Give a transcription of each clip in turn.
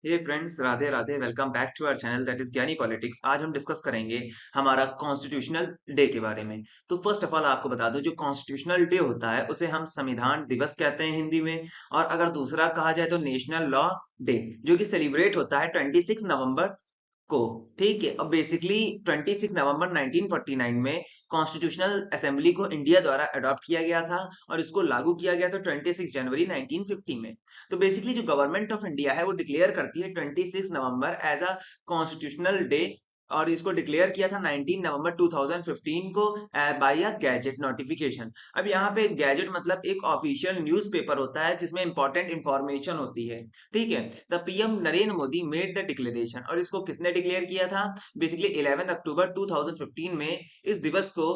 Hey friends, Radhe Radhe. Welcome back to our channel that is Gyani politics. आज हम discuss करेंगे हमारा कॉन्स्टिट्यूशनल डे के बारे में। तो फर्स्ट ऑफ ऑल आपको बता दूं, जो कॉन्स्टिट्यूशनल डे होता है उसे हम संविधान दिवस कहते हैं हिंदी में। और अगर दूसरा कहा जाए तो नेशनल लॉ डे, जो कि सेलिब्रेट होता है 26 नवंबर को। ठीक है। अब बेसिकली 26 नवंबर 1949 में कॉन्स्टिट्यूशनल असेंबली को इंडिया द्वारा अडॉप्ट किया गया था और इसको लागू किया गया था 26 जनवरी 1950 में। तो बेसिकली जो गवर्नमेंट ऑफ इंडिया है वो डिक्लेयर करती है 26 November as a constitutional day. और इसको डिक्लेयर किया था 19 नवंबर 2015 को बाय अ गैजेट नोटिफिकेशन। अब यहाँ पे गैजेट मतलब एक ऑफिशियल न्यूज़पेपर होता है जिसमें इंपॉर्टेंट इंफॉर्मेशन होती है। ठीक है। The PM Narendra Modi made the declaration. और इसको किसने डिक्लेयर किया था? बेसिकली 11 अक्टूबर 2015 में इस दिवस को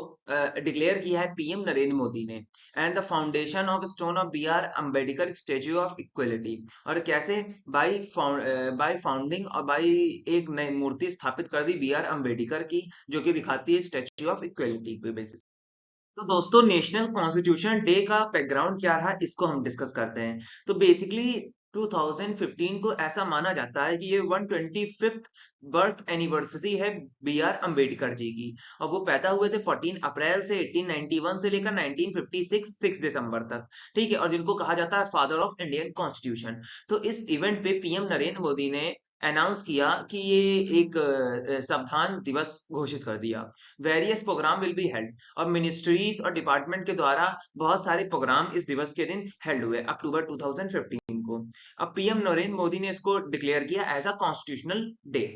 डिक्लेयर किया है पीएम नरेंद्र मोदी ने। And the foundation of stone of B R Ambedkar statue of equality. और कैसे? बाय फाउंडिंग और बाय एक नई मूर्ति स्थापित कर दी बी आर अम्बेडकर की, जो कि दिखाती है स्टेच्यू ऑफ इक्वलिटी पे बेसिस। तो दोस्तों, नेशनल कॉन्स्टिट्यूशन डे का बैकग्राउंड क्या रहा इसको हम डिस्कस करते हैं। तो बेसिकली 2015 को ऐसा माना जाता है कि ये 125th बर्थ एनिवर्सरी है बी आर अम्बेडकर जी की। और वो पैदा हुए थे 14 अप्रैल से 1891 से लेकर 1956 6 दिसंबर तक। ठीक है। और जिनको कहा जाता है फादर ऑफ इंडियन कॉन्स्टिट्यूशन। तो इस इवेंट पे पीएम नरेंद्र मोदी ने अनाउंस किया कि ये एक संविधान दिवस घोषित कर दिया। Various program will be held. और मिनिस्ट्रीज और डिपार्टमेंट के द्वारा बहुत सारे प्रोग्राम इस दिवस के दिन हेल्ड हुए अक्टूबर 2015 को। अब पीएम नरेंद्र मोदी ने इसको डिक्लेयर किया एज अ कॉन्स्टिट्यूशनल डे।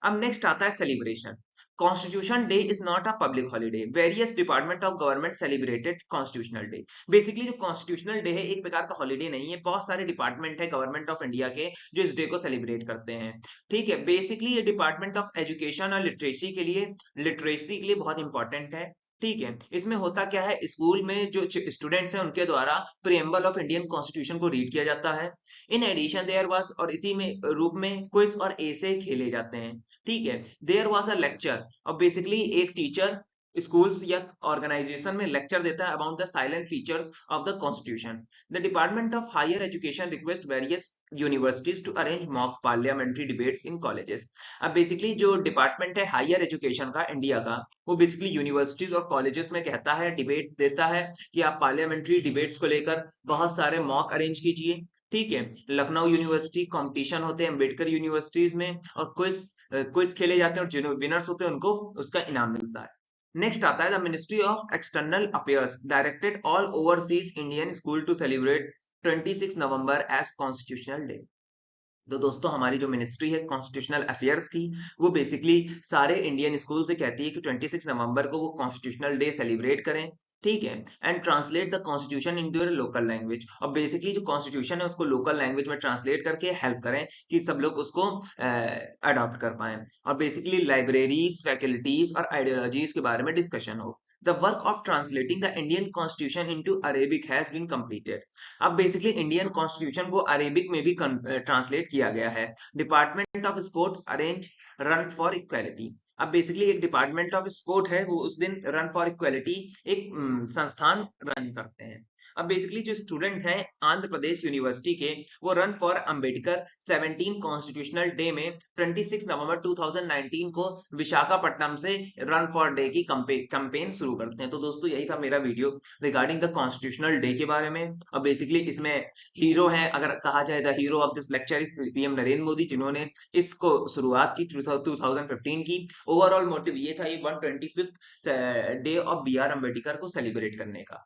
अब नेक्स्ट आता है celebration. Constitution day is not a public holiday. Various department of government celebrated constitutional day. Basically जो कॉन्स्टिट्यूशनल डे है एक प्रकार का हॉलीडे नहीं है। बहुत सारे डिपार्टमेंट है गवर्नमेंट ऑफ इंडिया के जो इस डे को सेलिब्रेट करते हैं। ठीक है। बेसिकली ये डिपार्टमेंट ऑफ एजुकेशन और लिटरेसी के लिए बहुत इंपॉर्टेंट है। ठीक है। इसमें होता क्या है, स्कूल में जो स्टूडेंट्स हैं उनके द्वारा प्रियम्बल ऑफ इंडियन कॉन्स्टिट्यूशन को रीड किया जाता है। इन एडिशन देयर वाज, और इसी में रूप में क्विज और ऐसे खेले जाते हैं। ठीक है। There was a lecture. और बेसिकली एक टीचर स्कूल्स या ऑर्गेनाइजेशन में लेक्चर देता है about the silent features of the constitution. The department of higher education request various universities to arrange mock parliamentary debates in colleges. अब basically जो department है higher education का India का, वो बेसिकली यूनिवर्सिटीज और कॉलेजेस में कहता है, डिबेट देता है कि आप पार्लियामेंट्री डिबेट्स को लेकर बहुत सारे मॉक अरेंज कीजिए। ठीक है। लखनऊ यूनिवर्सिटी कंपटीशन होते हैं अम्बेडकर यूनिवर्सिटीज में, और क्विज क्विज खेले जाते हैं और जो विनर्स होते हैं उनको उसका इनाम मिलता है। नेक्स्ट आता है the ministry of external affairs directed all overseas Indian school to celebrate 26 November as constitutional day. तो दोस्तों, हमारी जो मिनिस्ट्री है कॉन्स्टिट्यूशनल अफेयर्स की, वो बेसिकली सारे इंडियन स्कूल से कहती है कि 26 नवंबर को वो कॉन्स्टिट्यूशनल डे सेलिब्रेट करें। ठीक है। And translate the constitution in your local language. और बेसिकली जो कॉन्स्टिट्यूशन है उसको लोकल लैंग्वेज में ट्रांसलेट करके हेल्प करें कि सब लोग उसको अडॉप्ट कर पाए। और बेसिकली लाइब्रेरीज, फैकल्टीज और आइडियोलॉजीज के बारे में डिस्कशन हो। The work of translating the Indian constitution into Arabic has been completed. अब बेसिकली इंडियन कॉन्स्टिट्यूशन को अरेबिक में भी ट्रांसलेट किया गया है। Department of sports arrange run for equality. अब बेसिकली एक डिपार्टमेंट ऑफ स्पोर्ट है, वो उस दिन रन फॉर इक्वालिटी एक संस्थान रन करते हैं। अब बेसिकली जो स्टूडेंट हैं आंध्र प्रदेश यूनिवर्सिटी के, वो run for Ambedkar 17 constitutional day में 26 नवंबर 2019 को विशाखापट्टनम से रन फॉर डे की कैंपेन शुरू करते हैं। तो दोस्तों, यही था मेरा video regarding the constitutional day के बारे में। और बेसिकली इसमें हीरो है, अगर कहा जाए the hero of this lecture is PM Narendra Modi, जिन्होंने इसको शुरुआत की 2015 की। ओवरऑल मोटिव ये था ये 125th day of B R Ambedkar को सेलिब्रेट करने का।